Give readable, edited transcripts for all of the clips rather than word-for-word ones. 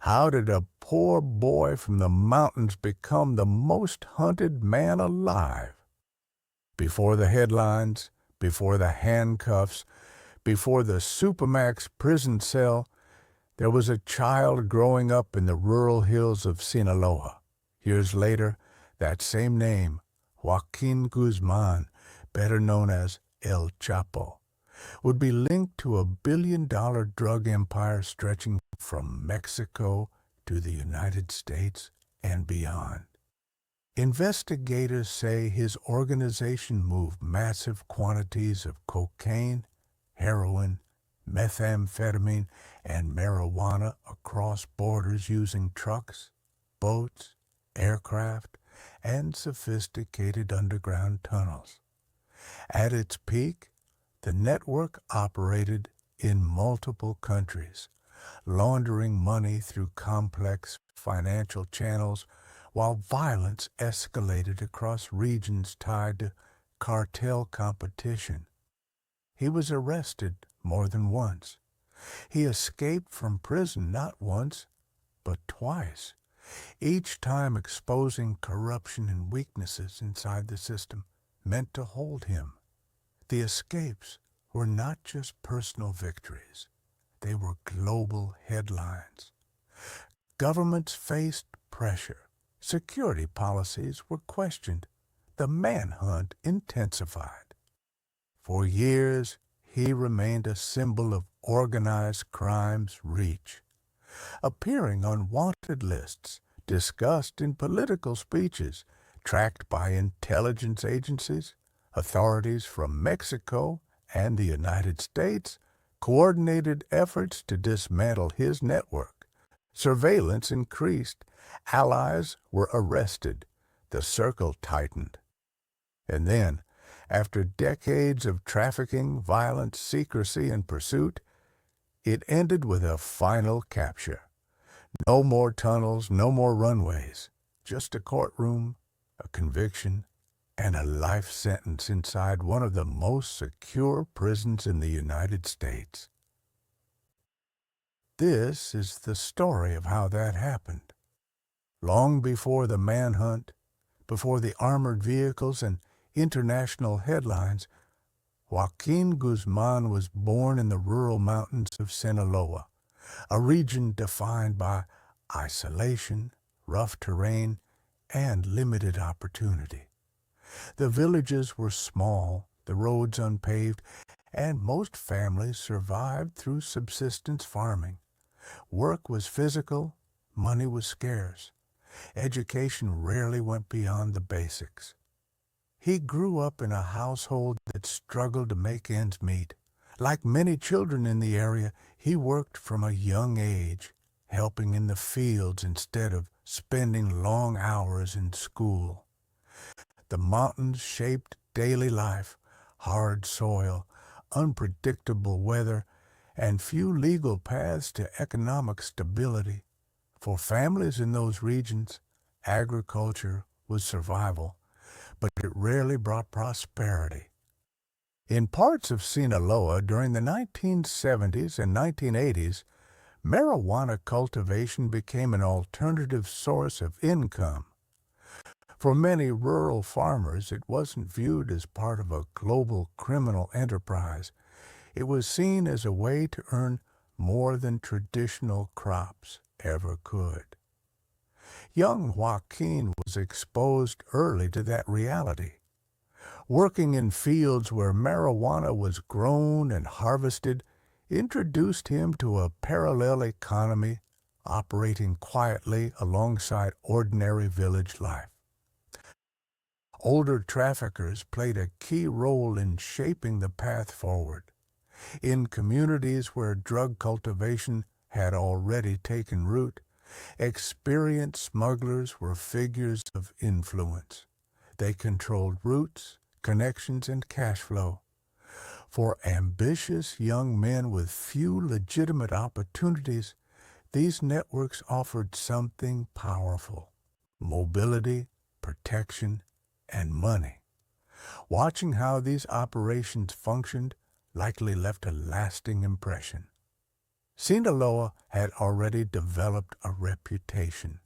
How did a poor boy from the mountains become the most hunted man alive? Before the headlines, before the handcuffs, before the Supermax prison cell, there was a child growing up in the rural hills of Sinaloa. Years later, that same name, Joaquin Guzman, better known as El Chapo, would be linked to a billion-dollar drug empire stretching from Mexico to the United States and beyond. Investigators say his organization moved massive quantities of cocaine, heroin, methamphetamine, and marijuana across borders using trucks, boats, aircraft, and sophisticated underground tunnels. At its peak, the network operated in multiple countries, laundering money through complex financial channels while violence escalated across regions tied to cartel competition. He was arrested more than once. He escaped from prison not once, but twice, each time exposing corruption and weaknesses inside the system meant to hold him. The escapes were not just personal victories. They were global headlines. Governments faced pressure. Security policies were questioned. The manhunt intensified. For years, he remained a symbol of organized crime's reach, appearing on wanted lists, discussed in political speeches, tracked by intelligence agencies. Authorities from Mexico and the United States coordinated efforts to dismantle his network. Surveillance increased. Allies were arrested. The circle tightened. And then, after decades of trafficking, violence, secrecy, and pursuit, it ended with a final capture. No more tunnels, no more runways, just a courtroom, a conviction, and a life sentence inside one of the most secure prisons in the United States. This is the story of how that happened. Long before the manhunt, before the armored vehicles and international headlines, Joaquin Guzman was born in the rural mountains of Sinaloa, a region defined by isolation, rough terrain, and limited opportunity. The villages were small, the roads unpaved, and most families survived through subsistence farming. Work was physical, money was scarce. Education rarely went beyond the basics. He grew up in a household that struggled to make ends meet. Like many children in the area, he worked from a young age, helping in the fields instead of spending long hours in school. The mountains shaped daily life, hard soil, unpredictable weather, and few legal paths to economic stability. For families in those regions, agriculture was survival, but it rarely brought prosperity. In parts of Sinaloa during the 1970s and 1980s, marijuana cultivation became an alternative source of income. For many rural farmers, it wasn't viewed as part of a global criminal enterprise. It was seen as a way to earn more than traditional crops ever could. Young Joaquin was exposed early to that reality. Working in fields where marijuana was grown and harvested introduced him to a parallel economy operating quietly alongside ordinary village life. Older traffickers played a key role in shaping the path forward. In communities where drug cultivation had already taken root, experienced smugglers were figures of influence. They controlled routes, connections, and cash flow. For ambitious young men with few legitimate opportunities, these networks offered something powerful: mobility, protection, and money. Watching how these operations functioned likely left a lasting impression. Sinaloa had already developed a reputation.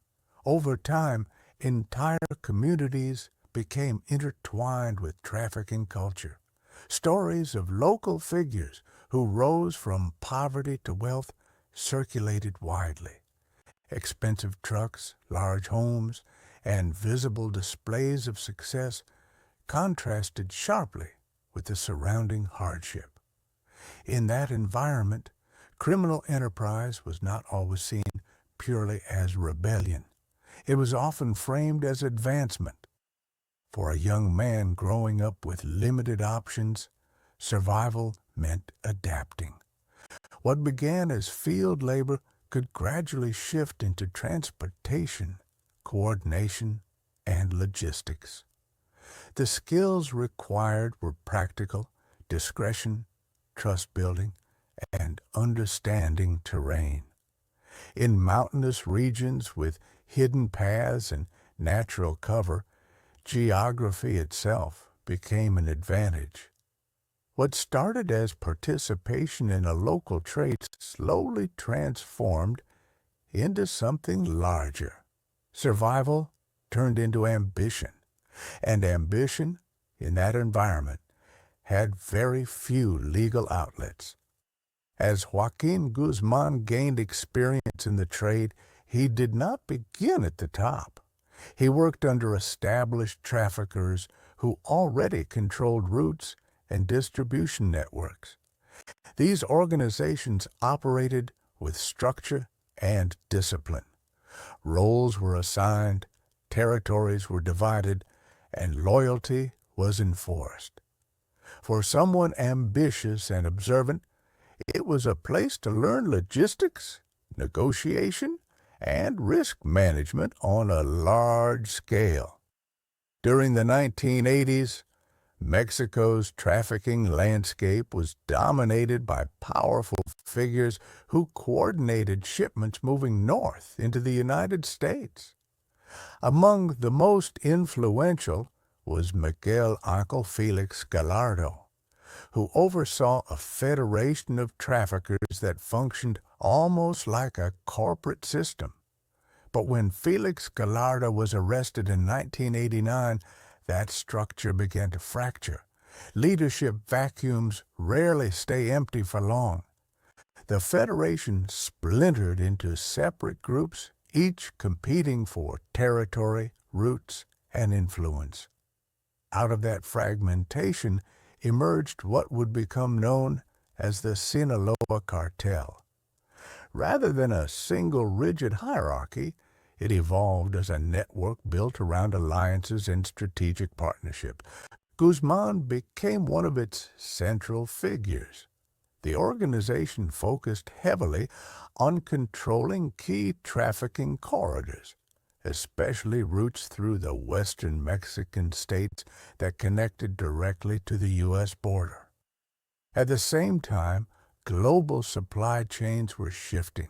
Over time, entire communities became intertwined with trafficking culture. Stories of local figures who rose from poverty to wealth circulated widely. Expensive trucks, large homes, and visible displays of success contrasted sharply with the surrounding hardship. In that environment, criminal enterprise was not always seen purely as rebellion. It was often framed as advancement. For a young man growing up with limited options, survival meant adapting. What began as field labor could gradually shift into transportation, coordination, and logistics. The skills required were practical, discretion, trust building, and understanding terrain. In mountainous regions with hidden paths and natural cover, geography itself became an advantage. What started as participation in a local trade slowly transformed into something larger. Survival turned into ambition, and ambition in that environment had very few legal outlets. As Joaquin Guzman gained experience in the trade, he did not begin at the top. He worked under established traffickers who already controlled routes and distribution networks. These organizations operated with structure and discipline. Roles were assigned, territories were divided, and loyalty was enforced. For someone ambitious and observant, it was a place to learn logistics, negotiation, and risk management on a large scale. During the 1980s, Mexico's trafficking landscape was dominated by powerful figures who coordinated shipments moving north into the United States. Among the most influential was Miguel Ángel Felix Gallardo, who oversaw a federation of traffickers that functioned almost like a corporate system. But when Felix Gallardo was arrested in 1989, that structure began to fracture. Leadership vacuums rarely stay empty for long. The Federation splintered into separate groups, each competing for territory, roots, and influence. Out of that fragmentation emerged what would become known as the Sinaloa Cartel. Rather than a single rigid hierarchy, it evolved as a network built around alliances and strategic partnership. Guzman became one of its central figures. The organization focused heavily on controlling key trafficking corridors, especially routes through the western Mexican states that connected directly to the U.S. border. At the same time, global supply chains were shifting.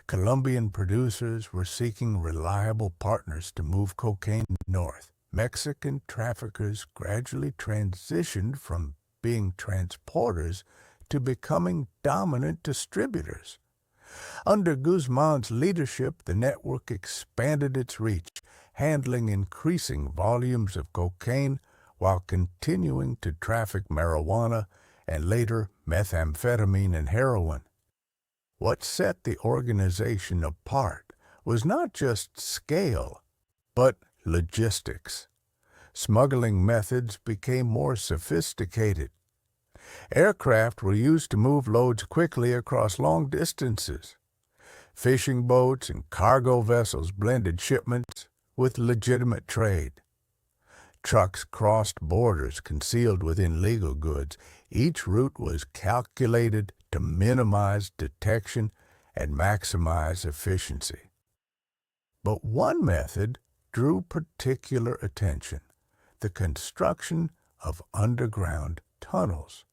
Colombian producers were seeking reliable partners to move cocaine north. Mexican traffickers gradually transitioned from being transporters to becoming dominant distributors. Under Guzman's leadership, the network expanded its reach, handling increasing volumes of cocaine while continuing to traffic marijuana and later methamphetamine and heroin. What set the organization apart was not just scale, but logistics. Smuggling methods became more sophisticated. Aircraft were used to move loads quickly across long distances. Fishing boats and cargo vessels blended shipments with legitimate trade. Trucks crossed borders concealed within legal goods. Each route was calculated to minimize detection and maximize efficiency. But one method drew particular attention: the construction of underground tunnels.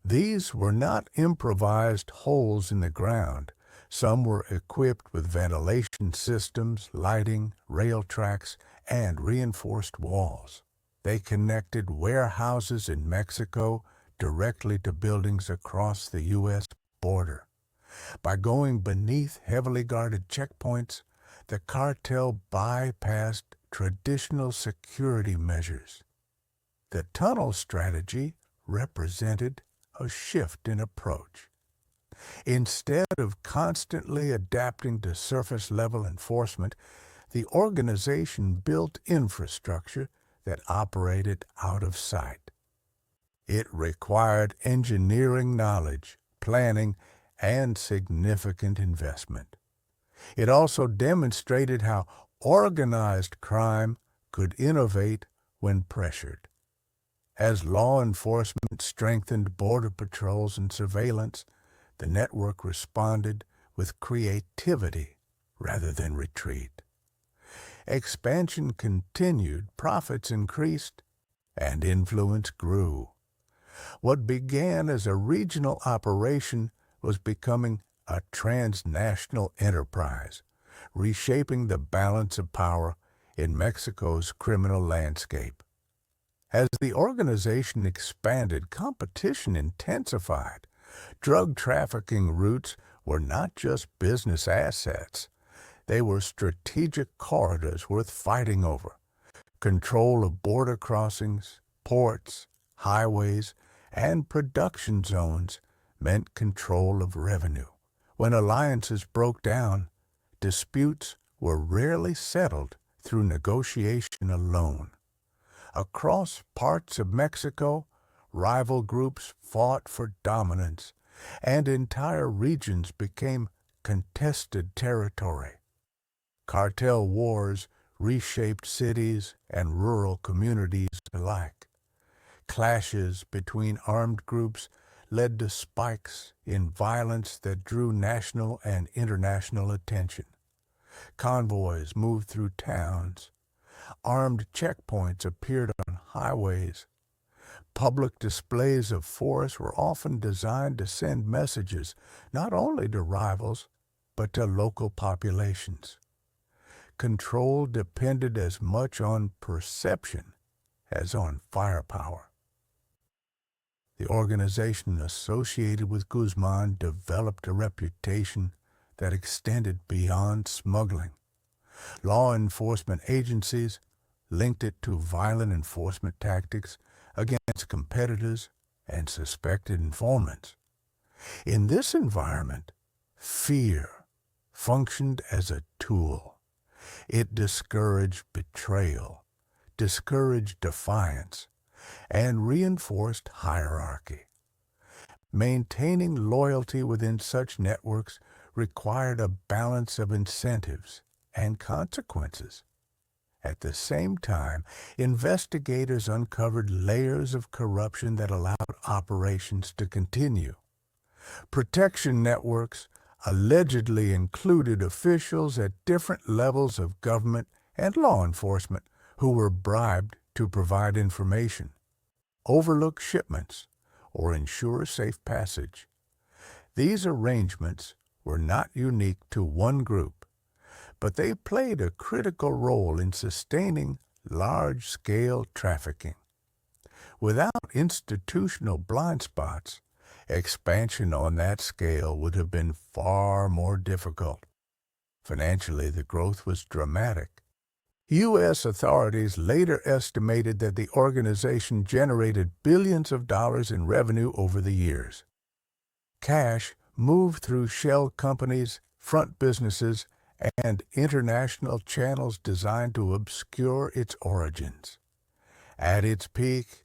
These were not improvised holes in the ground. Some were equipped with ventilation systems, lighting, rail tracks, and reinforced walls. They connected warehouses in Mexico directly to buildings across the U.S. border. By going beneath heavily guarded checkpoints, the cartel bypassed traditional security measures. The tunnel strategy represented a shift in approach. Instead of constantly adapting to surface-level enforcement, the organization built infrastructure that operated out of sight. It required engineering knowledge, planning, and significant investment. It also demonstrated how organized crime could innovate when pressured. As law enforcement strengthened border patrols and surveillance, the network responded with creativity rather than retreat. Expansion continued, profits increased, and influence grew. What began as a regional operation was becoming a transnational enterprise, reshaping the balance of power in Mexico's criminal landscape. As the organization expanded, competition intensified. Drug trafficking routes were not just business assets. They were strategic corridors worth fighting over. Control of border crossings, ports, highways, and production zones meant control of revenue. When alliances broke down, disputes were rarely settled through negotiation alone. Across parts of Mexico, rival groups fought for dominance, and entire regions became contested territory. Cartel wars reshaped cities and rural communities alike. Clashes between armed groups led to spikes in violence that drew national and international attention. Convoys moved through towns. Armed checkpoints appeared on highways. Public displays of force were often designed to send messages not only to rivals, but to local populations. Control depended as much on perception as on firepower. The organization associated with Guzman developed a reputation that extended beyond smuggling. Law enforcement agencies linked it to violent enforcement tactics against competitors and suspected informants. In this environment, fear functioned as a tool. It discouraged betrayal, discouraged defiance, and reinforced hierarchy. Maintaining loyalty within such networks required a balance of incentives and consequences. At the same time, investigators uncovered layers of corruption that allowed operations to continue. Protection networks allegedly included officials at different levels of government and law enforcement who were bribed to provide information, overlook shipments, or ensure safe passage. These arrangements were not unique to one group, but they played a critical role in sustaining large-scale trafficking. Without institutional blind spots, expansion on that scale would have been far more difficult. Financially, the growth was dramatic. U.S. authorities later estimated that the organization generated billions of dollars in revenue over the years. Cash moved through shell companies, front businesses, and international channels designed to obscure its origins. At its peak,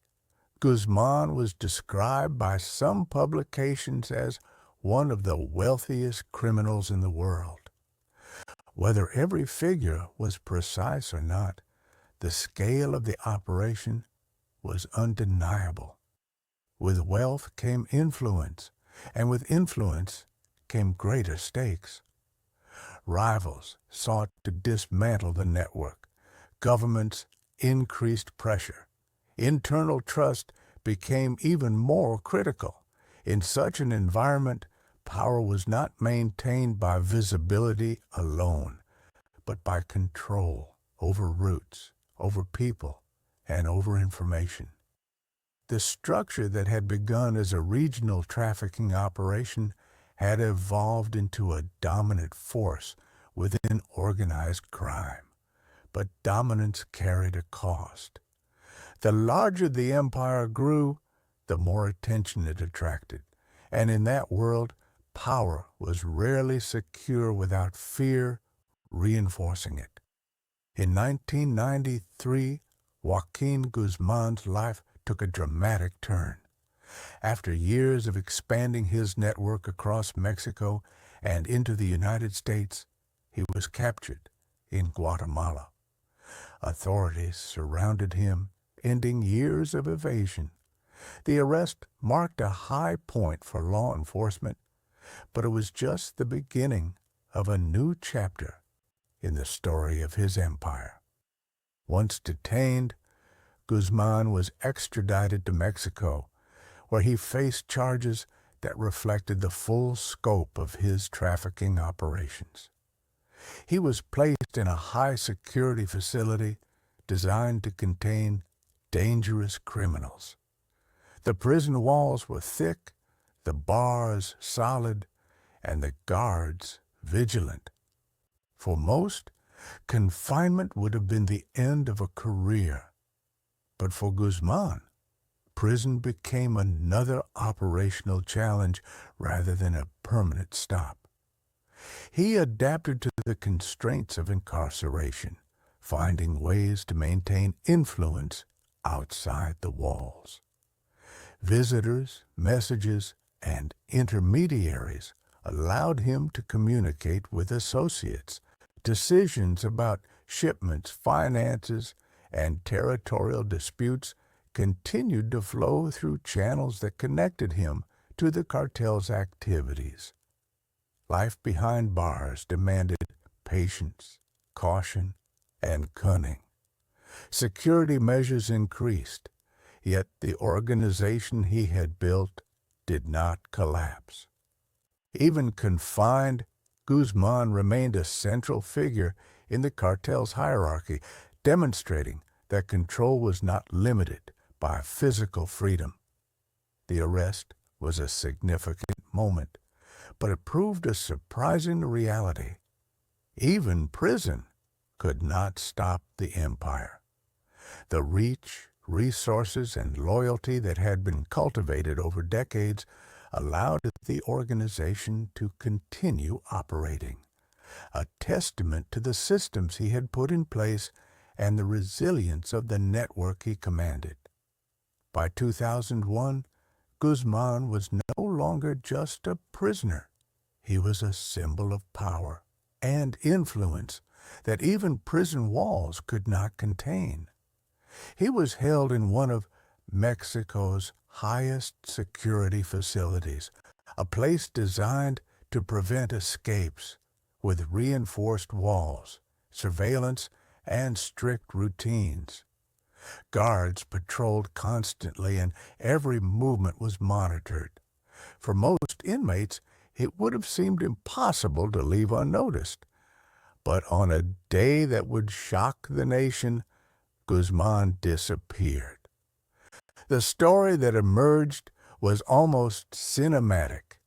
Guzman was described by some publications as one of the wealthiest criminals in the world. Whether every figure was precise or not, the scale of the operation was undeniable. With wealth came influence, and with influence came greater stakes. Rivals sought to dismantle the network. Governments increased pressure. Internal trust became even more critical. In such an environment, power was not maintained by visibility alone, but by control over routes, over people, and over information. The structure that had begun as a regional trafficking operation had evolved into a dominant force within organized crime. But dominance carried a cost. The larger the empire grew, the more attention it attracted. And in that world, power was rarely secure without fear reinforcing it. In 1993, Joaquin Guzman's life took a dramatic turn. After years of expanding his network across Mexico and into the United States, he was captured in Guatemala. Authorities surrounded him, ending years of evasion. The arrest marked a high point for law enforcement, but it was just the beginning of a new chapter in the story of his empire. Once detained, Guzman was extradited to Mexico, where he faced charges that reflected the full scope of his trafficking operations. He was placed in a high-security facility designed to contain dangerous criminals. The prison walls were thick, the bars solid, and the guards vigilant. For most, confinement would have been the end of a career. But for Guzman, prison became another operational challenge rather than a permanent stop. He adapted to the constraints of incarceration, finding ways to maintain influence outside the walls. Visitors, messages, and intermediaries allowed him to communicate with associates. Decisions about shipments, finances, and territorial disputes continued to flow through channels that connected him to the cartel's activities. Life behind bars demanded patience, caution, and cunning. Security measures increased, yet the organization he had built did not collapse. Even confined, Guzman remained a central figure in the cartel's hierarchy, demonstrating that control was not limited by physical freedom. The arrest was a significant moment, but it proved a surprising reality. Even prison could not stop the empire. The reach, resources, and loyalty that had been cultivated over decades allowed the organization to continue operating, a testament to the systems he had put in place and the resilience of the network he commanded. By 2001, Guzman was no longer just a prisoner. He was a symbol of power and influence that even prison walls could not contain. He was held in one of Mexico's highest security facilities, a place designed to prevent escapes, with reinforced walls, surveillance, and strict routines. Guards patrolled constantly, and every movement was monitored. For most inmates, it would have seemed impossible to leave unnoticed. But on a day that would shock the nation, Guzman disappeared. The story that emerged was almost cinematic.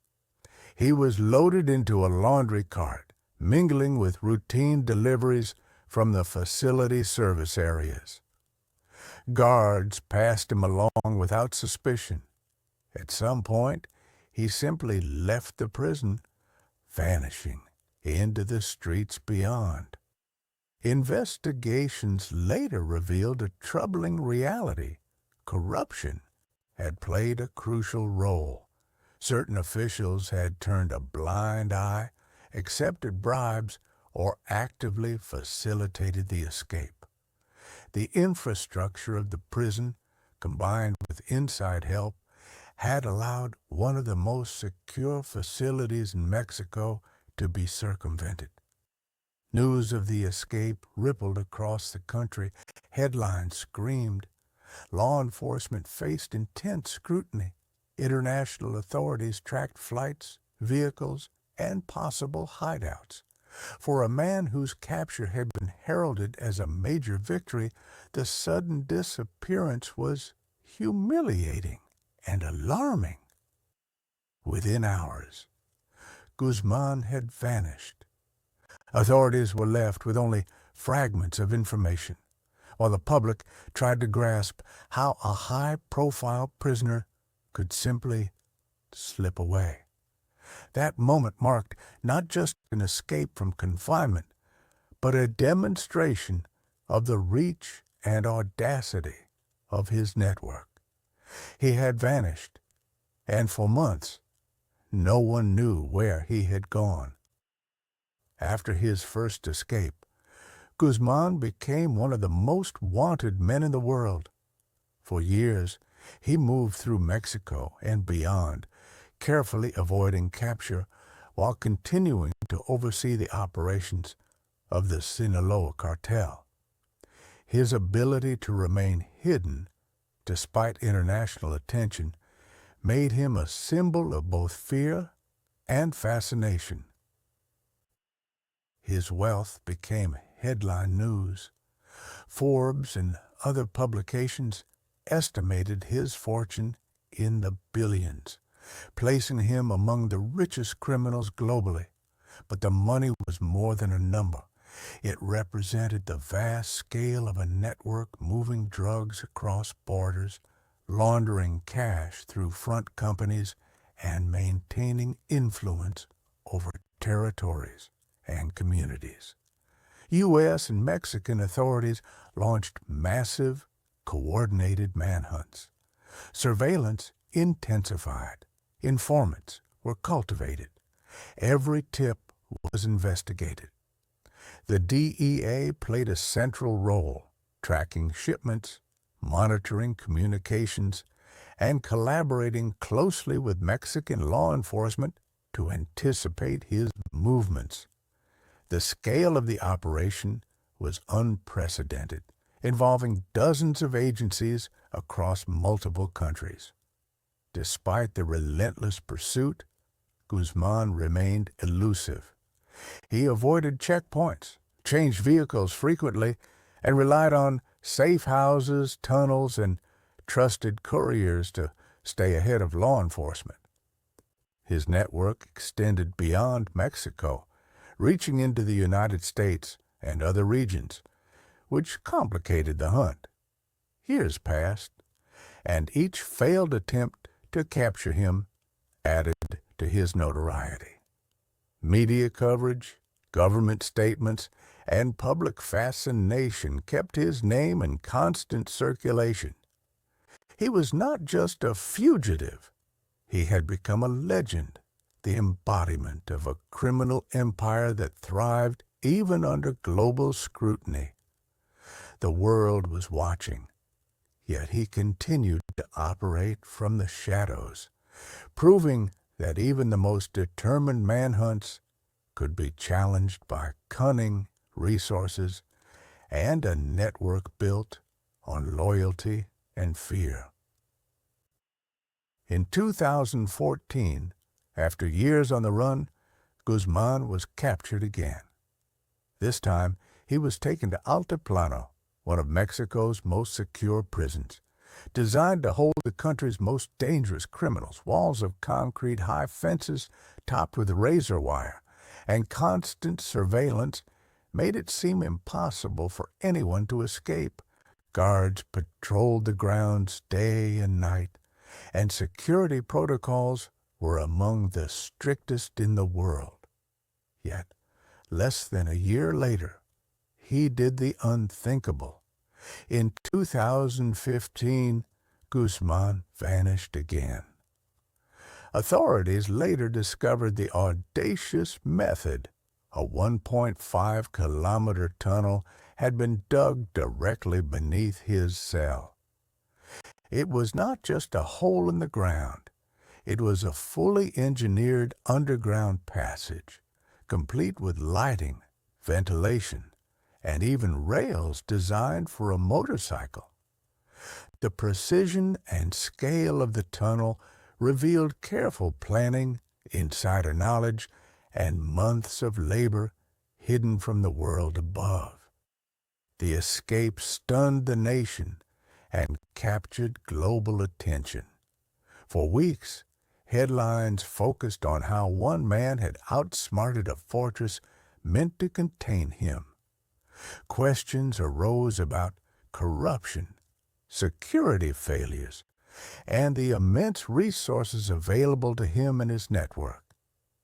He was loaded into a laundry cart, mingling with routine deliveries from the facility service areas. Guards passed him along without suspicion. At some point, he simply left the prison, vanishing into the streets beyond. Investigations later revealed a troubling reality. Corruption had played a crucial role. Certain officials had turned a blind eye, accepted bribes, or actively facilitated the escape. The infrastructure of the prison, combined with inside help, had allowed one of the most secure facilities in Mexico to be circumvented. News of the escape rippled across the country. Headlines screamed. Law enforcement faced intense scrutiny. International authorities tracked flights, vehicles, and possible hideouts. For a man whose capture had been heralded as a major victory, the sudden disappearance was humiliating and alarming. Within hours, Guzman had vanished. Authorities were left with only fragments of information, while the public tried to grasp how a high-profile prisoner could simply slip away. That moment marked not just an escape from confinement, but a demonstration of the reach and audacity of his network. He had vanished, and for months, no one knew where he had gone. After his first escape, Guzman became one of the most wanted men in the world. For years, he moved through Mexico and beyond, carefully avoiding capture while continuing to oversee the operations of the Sinaloa Cartel. His ability to remain hidden, despite international attention, made him a symbol of both fear and fascination. His wealth became headline news. Forbes and other publications estimated his fortune in the billions, placing him among the richest criminals globally. But the money was more than a number. It represented the vast scale of a network moving drugs across borders, laundering cash through front companies, and maintaining influence over territories and communities. U.S. and Mexican authorities launched massive, coordinated manhunts. Surveillance intensified. Informants were cultivated. Every tip was investigated. The DEA played a central role, tracking shipments, monitoring communications, and collaborating closely with Mexican law enforcement to anticipate his movements. The scale of the operation was unprecedented, involving dozens of agencies across multiple countries. Despite the relentless pursuit, Guzman remained elusive. He avoided checkpoints, changed vehicles frequently, and relied on safe houses, tunnels, and trusted couriers to stay ahead of law enforcement. His network extended beyond Mexico, reaching into the United States and other regions, which complicated the hunt. Years passed, and each failed attempt to capture him added to his notoriety. Media coverage, government statements, and public fascination kept his name in constant circulation. He was not just a fugitive. He had become a legend, the embodiment of a criminal empire that thrived even under global scrutiny. The world was watching, yet he continued to operate from the shadows, proving that even the most determined manhunts could be challenged by cunning, resources, and a network built on loyalty and fear. In 2014, after years on the run, Guzman was captured again. This time, he was taken to Altiplano, one of Mexico's most secure prisons, designed to hold the country's most dangerous criminals. Walls of concrete, high fences topped with razor wire, and constant surveillance made it seem impossible for anyone to escape. Guards patrolled the grounds day and night, and security protocols were among the strictest in the world. Yet, less than a year later, he did the unthinkable. In 2015, Guzman vanished again. Authorities later discovered the audacious method. A 1.5-kilometer tunnel had been dug directly beneath his cell. It was not just a hole in the ground. It was a fully engineered underground passage, complete with lighting, ventilation, and even rails designed for a motorcycle. The precision and scale of the tunnel revealed careful planning, insider knowledge, and months of labor hidden from the world above. The escape stunned the nation and captured global attention. For weeks, headlines focused on how one man had outsmarted a fortress meant to contain him. Questions arose about corruption, security failures, and the immense resources available to him and his network.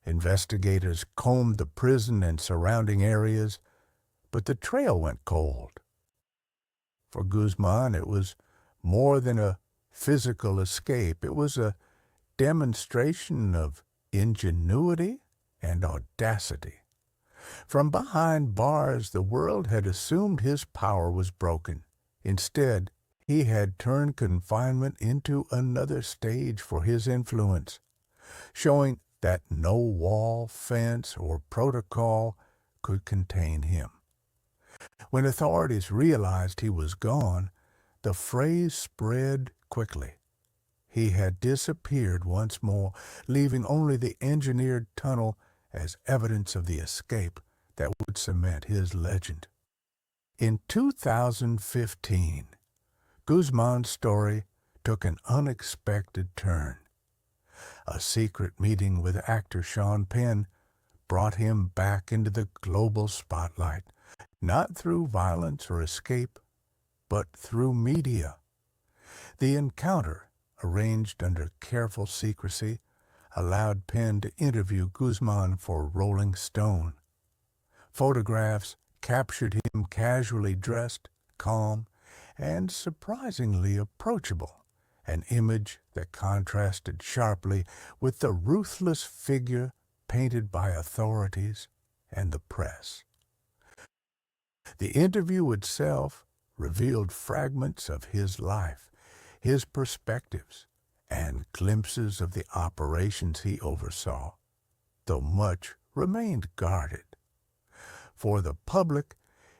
Investigators combed the prison and surrounding areas, but the trail went cold. For Guzman, it was more than a physical escape. It was a demonstration of ingenuity and audacity. From behind bars, the world had assumed his power was broken. Instead, he had turned confinement into another stage for his influence, showing that no wall, fence, or protocol could contain him. When authorities realized he was gone, the phrase spread quickly. He had disappeared once more, leaving only the engineered tunnel as evidence of the escape that would cement his legend. In 2015, Guzman's story took an unexpected turn. A secret meeting with actor Sean Penn brought him back into the global spotlight, not through violence or escape, but through media. The encounter, arranged under careful secrecy, allowed Penn to interview Guzman for Rolling Stone. Photographs captured him casually dressed, calm, and surprisingly approachable, an image that contrasted sharply with the ruthless figure painted by authorities and the press. The interview itself revealed fragments of his life, his perspectives, and glimpses of the operations he oversaw, though much remained guarded. For the public,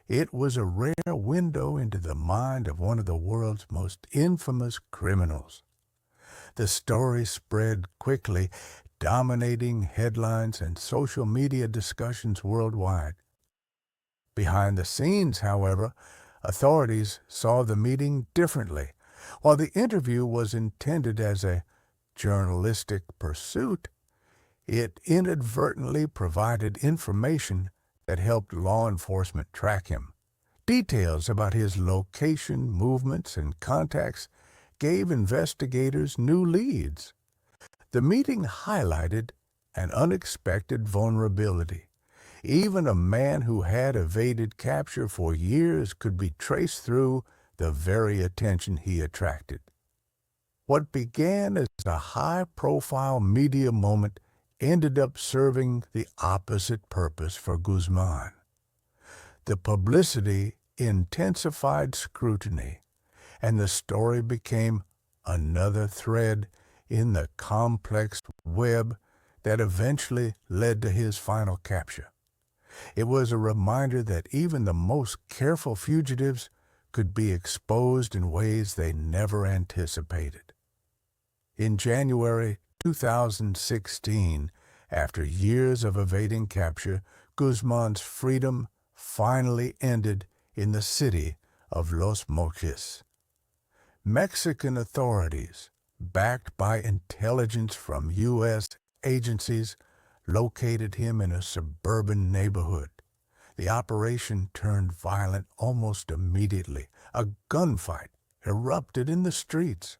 it was a rare window into the mind of one of the world's most infamous criminals. The story spread quickly, dominating headlines and social media discussions worldwide. Behind the scenes, however, authorities saw the meeting differently. While the interview was intended as a journalistic pursuit, it inadvertently provided information that helped law enforcement track him. Details about his location, movements, and contacts gave investigators new leads. The meeting highlighted an unexpected vulnerability. Even a man who had evaded capture for years could be traced through the very attention he attracted. What began as a high-profile media moment ended up serving the opposite purpose for Guzman. The publicity intensified scrutiny, and the story became another thread in the complex web that eventually led to his final capture. It was a reminder that even the most careful fugitives could be exposed in ways they never anticipated. In January 2016, after years of evading capture, Guzman's freedom finally ended in the city of Los Mochis. Mexican authorities, backed by intelligence from U.S. agencies, located him in a suburban neighborhood. The operation turned violent almost immediately. A gunfight erupted in the streets.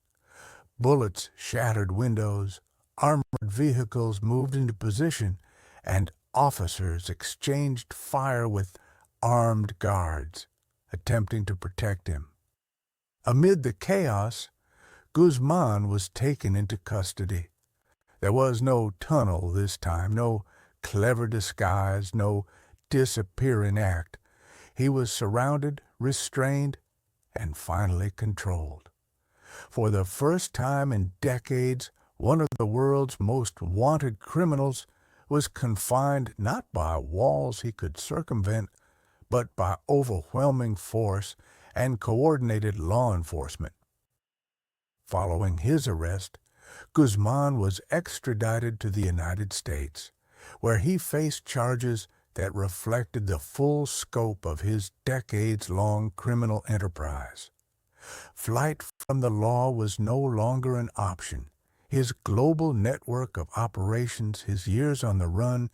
Bullets shattered windows, armored vehicles moved into position, and officers exchanged fire with armed guards, attempting to protect him. Amid the chaos, Guzman was taken into custody. There was no tunnel this time, no clever disguise, no disappearing act. He was surrounded, restrained, and finally controlled. For the first time in decades, one of the world's most wanted criminals was confined not by walls he could circumvent, but by overwhelming force and coordinated law enforcement. Following his arrest, Guzman was extradited to the United States, where he faced charges that reflected the full scope of his decades-long criminal enterprise. Flight from the law was no longer an option. His global network of operations, his years on the run,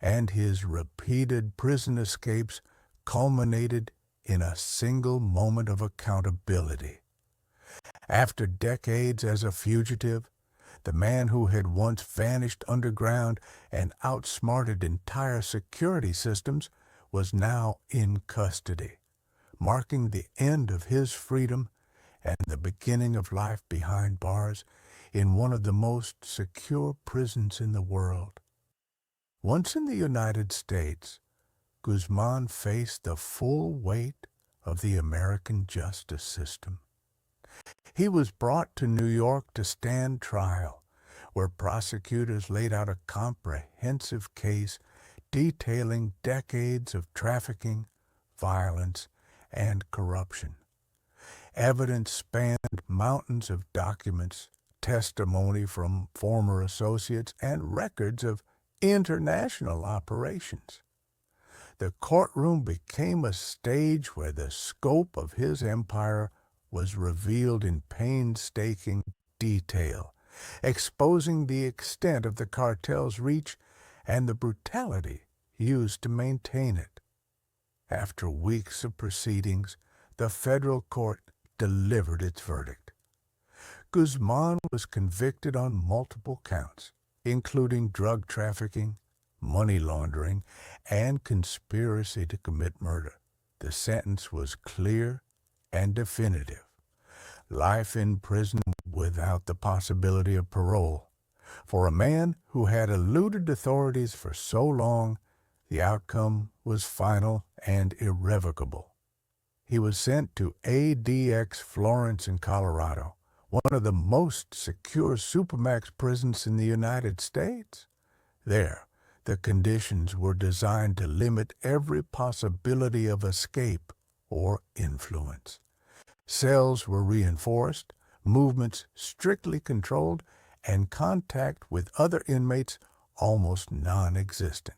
and his repeated prison escapes culminated in a single moment of accountability. After decades as a fugitive, the man who had once vanished underground and outsmarted entire security systems was now in custody, marking the end of his freedom and the beginning of life behind bars in one of the most secure prisons in the world. Once in the United States, Guzman faced the full weight of the American justice system. He was brought to New York to stand trial, where prosecutors laid out a comprehensive case detailing decades of trafficking, violence, and corruption. Evidence spanned mountains of documents, testimony from former associates, and records of international operations. The courtroom became a stage where the scope of his empire was revealed in painstaking detail, exposing the extent of the cartel's reach and the brutality used to maintain it. After weeks of proceedings, the federal court delivered its verdict. Guzman was convicted on multiple counts, including drug trafficking, money laundering, and conspiracy to commit murder. The sentence was clear and definitive: life in prison without the possibility of parole. For a man who had eluded authorities for so long, the outcome was final and irrevocable. He was sent to ADX Florence in Colorado, one of the most secure supermax prisons in the United States. There, the conditions were designed to limit every possibility of escape or influence. Cells were reinforced, movements strictly controlled, and contact with other inmates almost non-existent.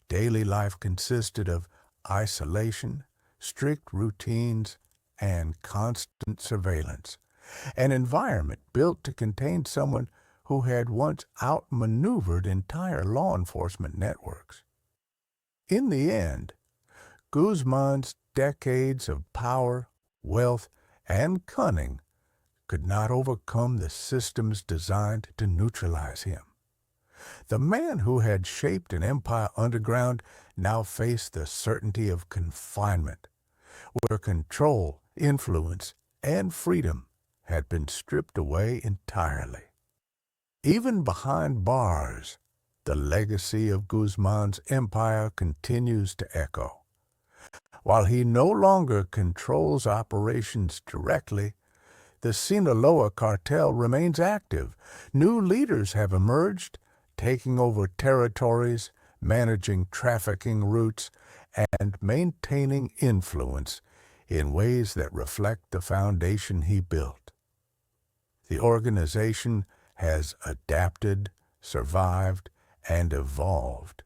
Daily life consisted of isolation, strict routines, and constant surveillance, an environment built to contain someone who had once outmaneuvered entire law enforcement networks. In the end, Guzman's decades of power, wealth, and cunning could not overcome the systems designed to neutralize him. The man who had shaped an empire underground now faced the certainty of confinement, where control, influence, and freedom had been stripped away entirely. Even behind bars, the legacy of Guzman's empire continues to echo. While he no longer controls operations directly, the Sinaloa Cartel remains active. New leaders have emerged, taking over territories, managing trafficking routes, and maintaining influence in ways that reflect the foundation he built. The organization has adapted, survived, and evolved,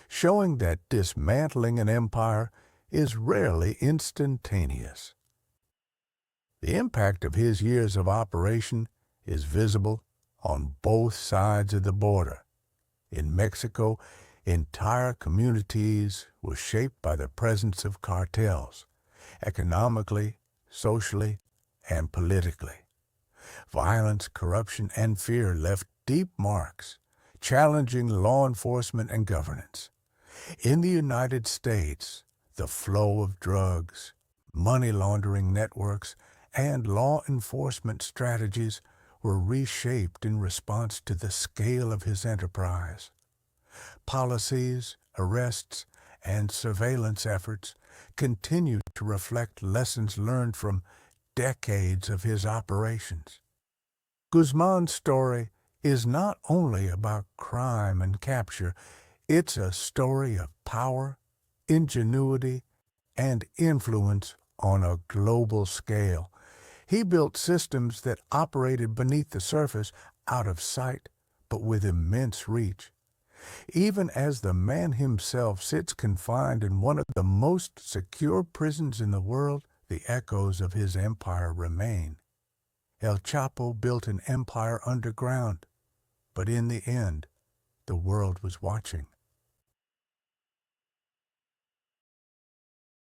showing that dismantling an empire is rarely instantaneous. The impact of his years of operation is visible on both sides of the border. In Mexico, entire communities were shaped by the presence of cartels, economically, socially, and politically. Violence, corruption, and fear left deep marks, challenging law enforcement and governance. In the United States, the flow of drugs, money laundering networks, and law enforcement strategies were reshaped in response to the scale of his enterprise. Policies, arrests, and surveillance efforts continue to reflect lessons learned from decades of his operations. Guzman's story is not only about crime and capture, it's a story of power, ingenuity, and influence on a global scale. He built systems that operated beneath the surface, out of sight, but with immense reach. Even as the man himself sits confined in one of the most secure prisons in the world, the echoes of his empire remain. El Chapo built an empire underground, but in the end, the world was watching.